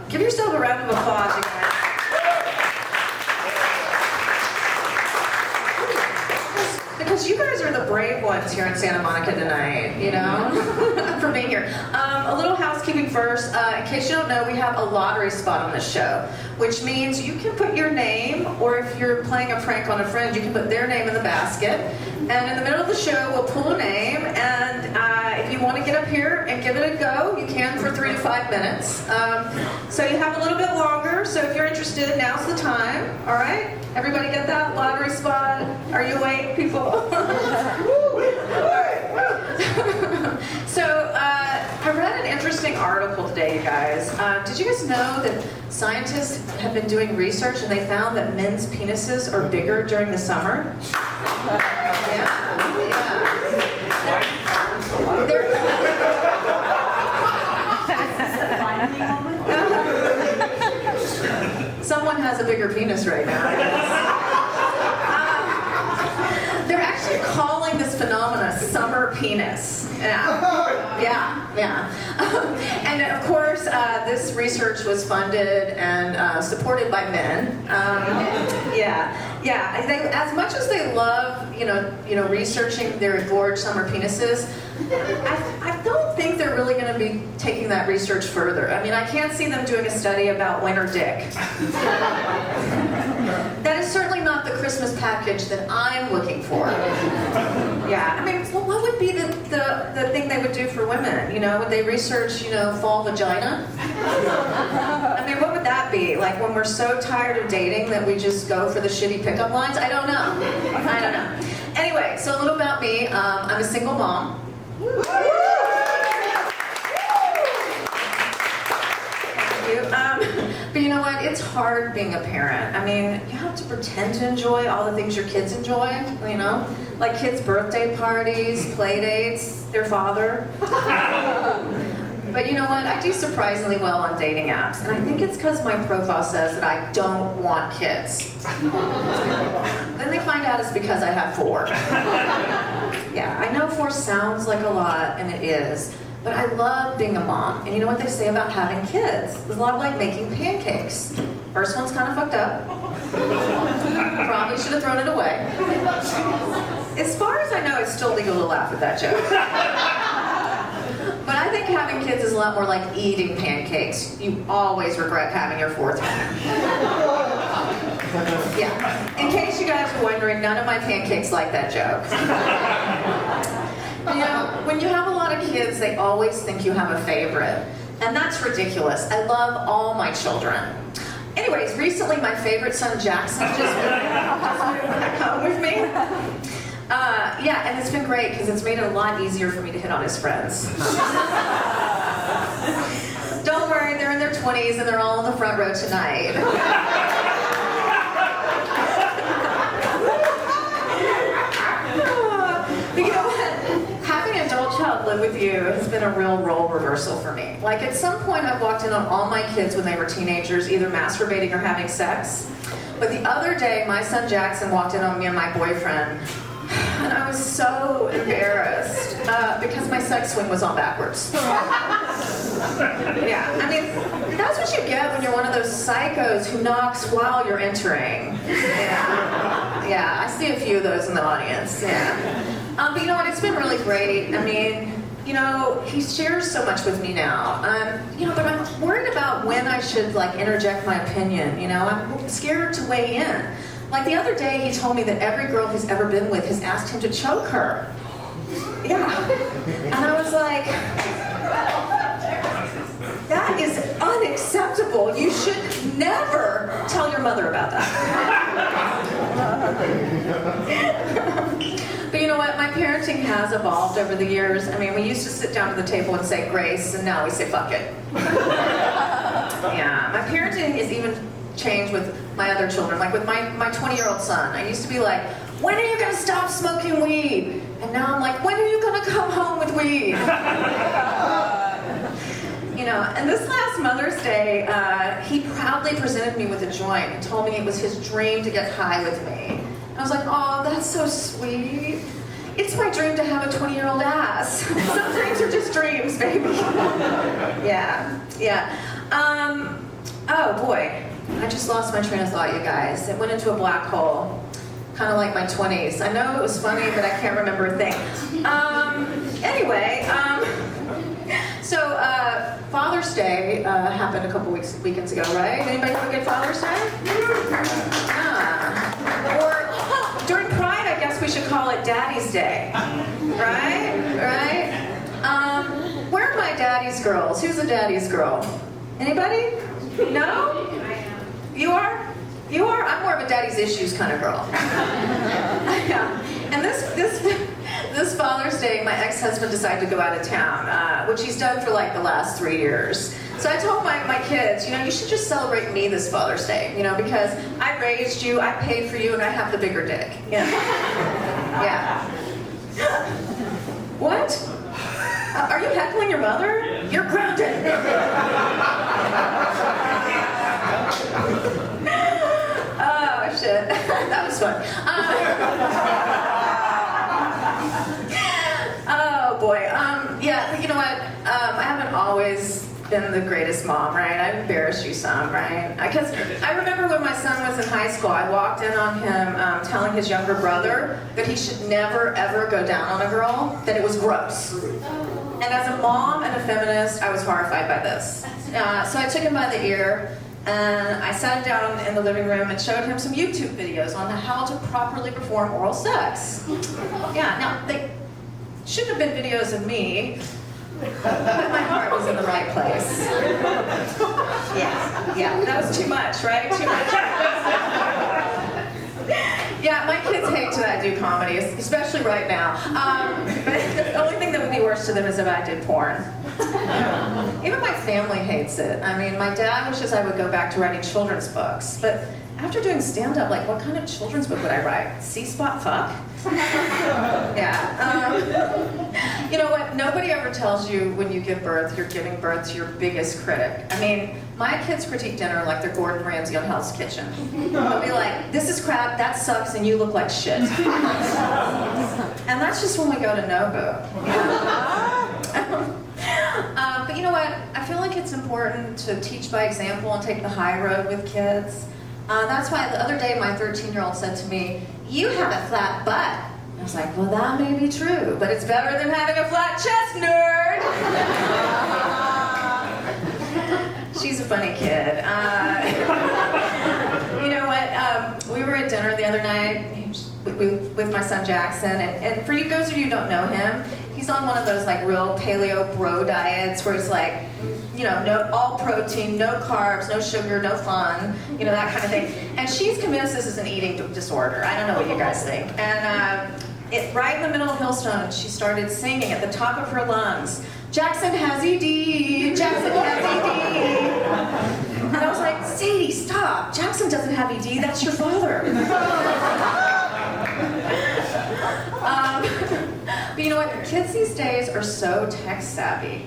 Give yourself a round of applause, you guys. Because you guys are the brave ones here in Santa Monica tonight, you know, for being here. A little housekeeping first. In case you don't know, we have a lottery spot on this show, which means you can put your name, or if you're playing a prank on a friend, you can put their name in the basket. And in the middle of the show, we'll pull a name, and if you want to get up here and give it a go, you can for 3 to 5 minutes. So you have a little bit longer, so if you're interested, now's the time, all right? Everybody get that lottery spot? Are you awake, people? All right. So I read an interesting article today, you guys. Did you guys know that scientists have been doing research and they found that men's penises are bigger during the summer? Someone has a bigger penis right now, I guess. They're actually calling this phenomena summer penis. Yeah. And of course, this research was funded and supported by men. As much as they love, you know, researching their gorge summer penises, I don't think they're really going to be taking that research further. I mean, I can't see them doing a study about winter dick. That is certainly not the Christmas package that I'm looking for. Yeah, I mean, what would be the thing they would do for women? You know, would they research, you know, fall vagina? I mean, what would that be? Like when we're so tired of dating that we just go for the shitty pickup lines? I don't know. Anyway, so a little about me. I'm a single mom. But you know what? It's hard being a parent. I mean, you have to pretend to enjoy all the things your kids enjoy, you know? Like kids' birthday parties, play dates, their father. But you know what? I do surprisingly well on dating apps. And I think it's because my profile says that I don't want kids. Then they find out it's because I have 4. Yeah, I know 4 sounds like a lot, and it is. But I love being a mom. And you know what they say about having kids? It's a lot like making pancakes. First one's kind of fucked up. Probably should have thrown it away. As far as I know, it's still legal to laugh at that joke. But I think having kids is a lot more like eating pancakes. You always regret having your 4th one. Yeah. In case you guys are wondering, none of my pancakes like that joke. You know, when you have a lot of kids, they always think you have a favorite. And that's ridiculous. I love all my children. Anyways, recently my favorite son, Jackson, just moved back home with me. Yeah, and it's been great because it's made it a lot easier for me to hit on his friends. Don't worry, they're in their 20s and they're all in the front row tonight. But you know what? Having an adult child live with you has been a real role reversal for me. Like at some point I've walked in on all my kids when they were teenagers, either masturbating or having sex. But the other day, my son Jackson walked in on me and my boyfriend, and I was so embarrassed because my sex swing was on backwards. Yeah, I mean, that's what you get when you're one of those psychos who knocks while you're entering. Yeah, I see a few of those in the audience, yeah. But you know what, it's been really great. I mean, you know, he shares so much with me now. You know, but I'm worried about when I should, like, interject my opinion, you know? I'm scared to weigh in. Like, the other day, he told me that every girl he's ever been with has asked him to choke her. Yeah. And I was like, that is unacceptable. You should never tell your mother about that. But you know what? My parenting has evolved over the years. I mean, we used to sit down at the table and say grace, and now we say fuck it. Yeah, my parenting is even changed with my other children. Like with my 20-year-old son, I used to be like, when are you going to stop smoking weed? And now I'm like, when are you going to come home with weed? You know, and this last Mother's Day, he proudly presented me with a joint and told me it was his dream to get high with me. I was like, oh, that's so sweet. It's my dream to have a 20-year-old ass. Some dreams are just dreams, baby. Yeah. Oh boy, I just lost my train of thought, you guys. It went into a black hole, kind of like my 20s. I know it was funny, but I can't remember a thing. Anyway, so Father's Day happened a couple weekends ago, right? Anybody have a good Father's Day? Yeah. Or during Pride, I guess we should call it Daddy's Day, right? Right? Where are my daddy's girls? Who's a daddy's girl? Anybody? No? You are? You are? I'm more of a daddy's issues kind of girl. Yeah. And this Father's Day, my ex-husband decided to go out of town, which he's done for like the last 3 years. So I told my kids, you should just celebrate me this Father's Day, because I raised you, I paid for you, and I have the bigger dick. Yeah. Yeah. What? Are you heckling your mother? You're grounded. Oh, shit. That was fun. Oh, boy. Yeah, you know what? I haven't always been the greatest mom, right? I've embarrassed you some, right? Because I remember when my son was in high school, I walked in on him telling his younger brother that he should never, ever go down on a girl, that it was gross. And as a mom and a feminist, I was horrified by this. So I took him by the ear, and I sat down in the living room and showed him some YouTube videos on how to properly perform oral sex. Yeah, now, they shouldn't have been videos of me, but my heart was in the right place. Yeah, that was too much, right? Too much. Yeah, my kids hate that I do comedy, especially right now. But the only thing that would be worse to them is if I did porn. Even my family hates it. I mean, my dad wishes I would go back to writing children's books, but after doing stand-up, like, what kind of children's book would I write? C-spot fuck? Yeah. You know what? Nobody ever tells you when you give birth, you're giving birth to your biggest critic. I mean, my kids critique dinner like they're Gordon Ramsay on Hell's Kitchen. They'll be like, this is crap, that sucks, and you look like shit. And that's just when we go to Nobu. But you know what? I feel like it's important to teach by example and take the high road with kids. That's why the other day my 13-year-old said to me, you have a flat butt. I was like, well, that may be true, but it's better than having a flat chest, nerd. She's a funny kid. You know what? We were at dinner the other night with my son Jackson, and for you those of you who don't know him, he's on one of those like real paleo bro diets where it's like, no, all protein, no carbs, no sugar, no fun, that kind of thing. And she's convinced this is an eating disorder. I don't know what you guys think. And right in the middle of Hillstone, she started singing at the top of her lungs, Jackson has ED, Jackson has ED. And I was like, Sadie, stop. Jackson doesn't have ED, that's your father. But you know what? Kids these days are so tech savvy.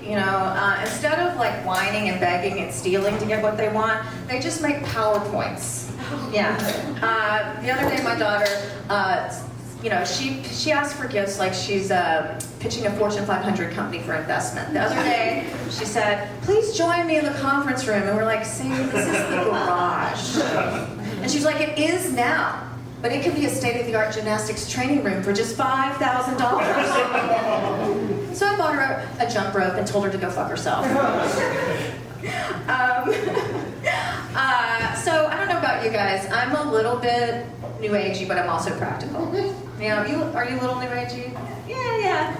Instead of like whining and begging and stealing to get what they want, they just make PowerPoints. Yeah. The other day, my daughter, she asked for gifts like she's pitching a Fortune 500 company for investment. The other day, she said, please join me in the conference room. And we're like, Sadie, this is the garage. And she's like, it is now. But it could be a state-of-the-art gymnastics training room for just $5,000. So I bought her a jump rope and told her to go fuck herself. So I don't know about you guys. I'm a little bit new agey, but I'm also practical. Are you a little new agey? Yeah.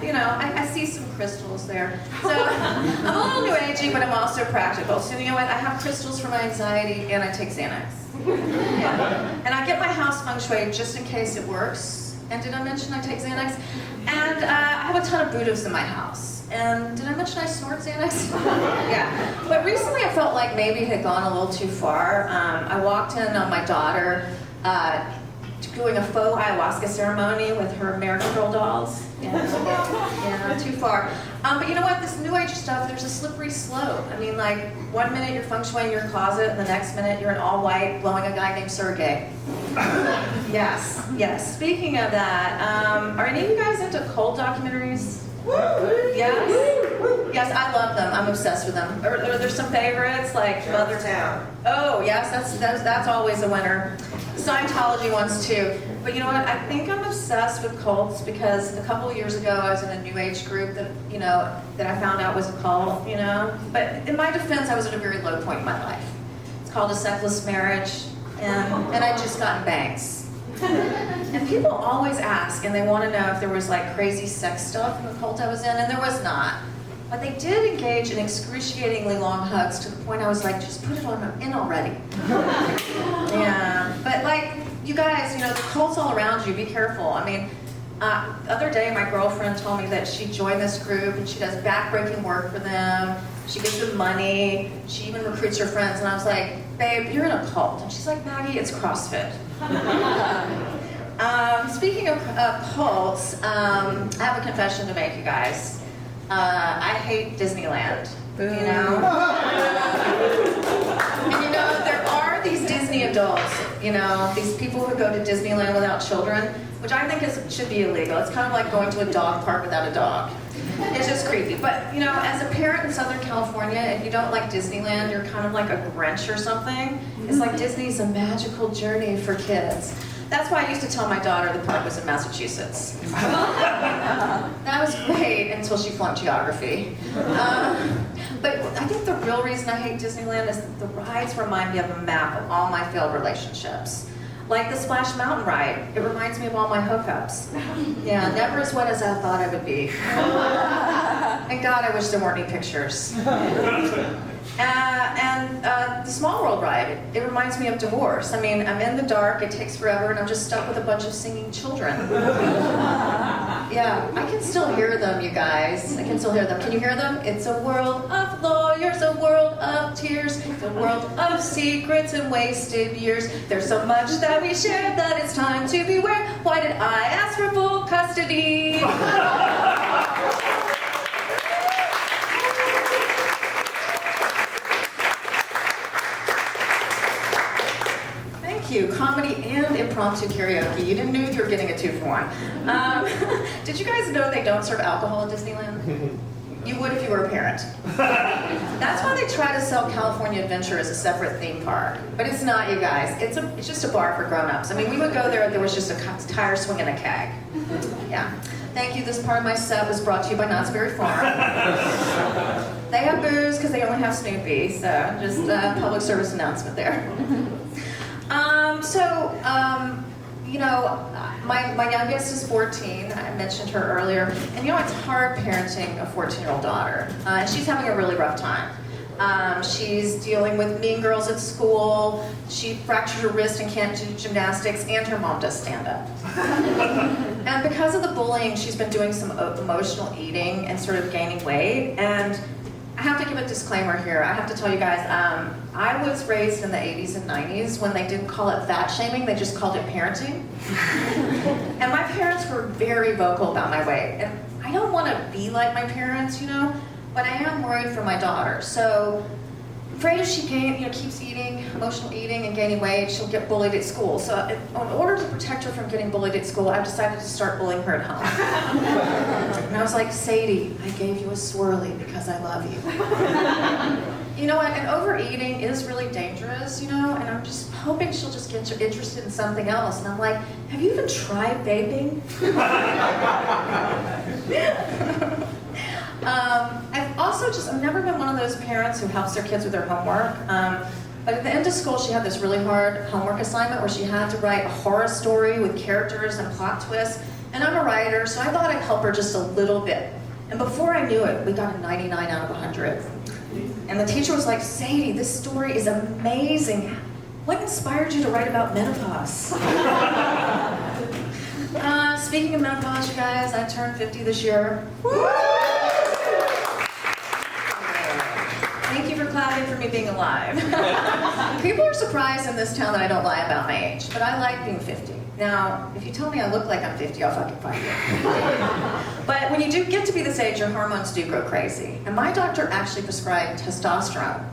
I see some crystals there. So I'm a little new agey, but I'm also practical. So you know what? I have crystals for my anxiety, and I take Xanax. Yeah. And I get my house feng shui just in case it works. And did I mention I take Xanax? And I have a ton of Buddhas in my house. And did I mention I snort Xanax? Yeah. But recently I felt like maybe it had gone a little too far. I walked in on my daughter doing a faux ayahuasca ceremony with her American Girl dolls. Yeah, too far. But you know what? This new age stuff, there's a slippery slope. I mean, like, 1 minute you're feng shuiing your closet, and the next minute you're in all white blowing a guy named Sergey. Yes. Speaking of that, are any of you guys into cult documentaries? Yes? Yes, I love them. I'm obsessed with them. Are there some favorites like Mother Town? Oh yes, that's always a winner. Scientology ones too. But you know what? I think I'm obsessed with cults because a couple of years ago I was in a New Age group that that I found out was a cult. But in my defense, I was at a very low point in my life. It's called a sexless marriage, and I just gotten bangs. And people always ask, and they want to know if there was like crazy sex stuff in the cult I was in, and there was not. But they did engage in excruciatingly long hugs to the point I was like, just put it in already. Yeah, but like, you guys, the cult's all around you, be careful. I mean, the other day my girlfriend told me that she joined this group and she does backbreaking work for them. She gives them money, she even recruits her friends, and I was like, babe, you're in a cult. And she's like, Maggie, it's CrossFit. Speaking of cults, I have a confession to make, you guys. I hate Disneyland, And there are these Disney adults, these people who go to Disneyland without children, which I think should be illegal. It's kind of like going to a dog park without a dog. It's just creepy. But, as a parent in Southern California, if you don't like Disneyland, you're kind of like a Grinch or something. It's like Disney's a magical journey for kids. That's why I used to tell my daughter the park was in Massachusetts. That was great until she flunked geography. But I think the real reason I hate Disneyland is that the rides remind me of a map of all my failed relationships. Like the Splash Mountain ride, it reminds me of all my hookups. Yeah, never as wet as I thought I would be. And God, I wish there weren't any pictures. And the Small World ride, it reminds me of divorce. I mean, I'm in the dark, it takes forever, and I'm just stuck with a bunch of singing children. Yeah, I can still hear them, you guys. I can still hear them. Can you hear them? It's a world of lawyers, a world of tears, a world of secrets and wasted years. There's so much that we share that it's time to beware. Why did I ask for full custody? Comedy and impromptu karaoke. You didn't know if you were getting a 2-for-1. Did you guys know they don't serve alcohol at Disneyland? You would if you were a parent. That's why they try to sell California Adventure as a separate theme park. But it's not, you guys. It's just a bar for grown-ups. I mean, we would go there and there was just a tire swing and a keg. Yeah. Thank you. This part of my set was brought to you by Knott's Berry Farm. They have booze because they only have Snoopy, so just a public service announcement there. My youngest is 14. I mentioned her earlier. And it's hard parenting a 14-year-old daughter. And she's having a really rough time. She's dealing with mean girls at school. She fractured her wrist and can't do gymnastics, and her mom does stand-up. And because of the bullying, she's been doing some emotional eating and sort of gaining weight. And I have to give a disclaimer here. I have to tell you guys, I was raised in the 80s and 90s when they didn't call it fat shaming, they just called it parenting. And my parents were very vocal about my weight. And I don't want to be like my parents, but I am worried for my daughter. So, afraid if she keeps eating, emotional eating and gaining weight, she'll get bullied at school. So in order to protect her from getting bullied at school, I've decided to start bullying her at home. And I was like, Sadie, I gave you a swirly because I love you. And overeating is really dangerous, and I'm just hoping she'll just get interested in something else. And I'm like, have you even tried vaping? I've never been one of those parents who helps their kids with their homework. But at the end of school, she had this really hard homework assignment where she had to write a horror story with characters and plot twists. And I'm a writer, so I thought I'd help her just a little bit. And before I knew it, we got a 99 out of 100. And the teacher was like, Sadie, this story is amazing. What inspired you to write about menopause? Speaking of menopause, you guys, I turned 50 this year. Woo! Thank you for clapping for me being alive. People are surprised in this town that I don't lie about my age, but I like being 50. Now, if you tell me I look like I'm 50, I'll fucking fight you. But when you do get to be this age, your hormones do go crazy. And my doctor actually prescribed testosterone,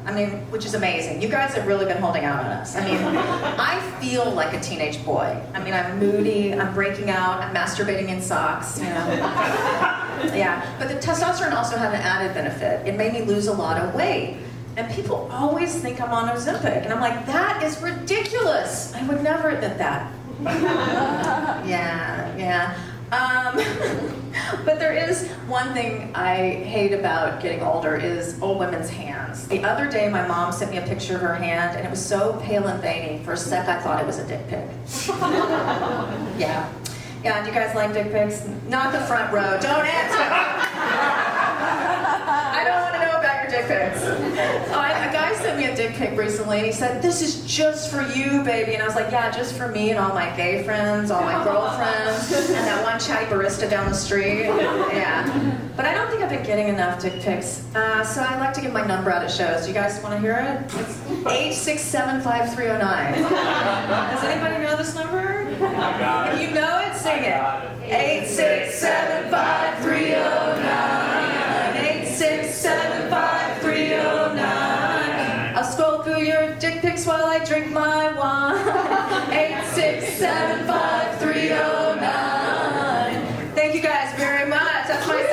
which is amazing. You guys have really been holding out on us. I feel like a teenage boy. I'm moody, I'm breaking out, I'm masturbating in socks, Yeah, but the testosterone also had an added benefit. It made me lose a lot of weight. And people always think I'm on Ozempic, and I'm like, that is ridiculous. I would never admit that. Yeah. But there is one thing I hate about getting older is old women's hands. The other day, my mom sent me a picture of her hand, and it was so pale and veiny. For a sec, I thought it was a dick pic. Yeah. Yeah, do you guys like dick pics? Not the front row. Don't answer. I don't want to know about your dick pics. A guy sent me a dick pic recently, and he said, "This is just for you, baby." And I was like, "Yeah, just for me and all my gay friends, all my girlfriends, and that one chatty barista down the street." Yeah. But I don't think I've been getting enough dick pics, so I like to give my number out at shows. Do you guys want to hear it? It's 8675309. Does anybody know this number? If you know it, sing it. 8675309. 8675309. I'll scroll through your dick pics while I drink my wine. 8675309. Thank you guys very much. That's my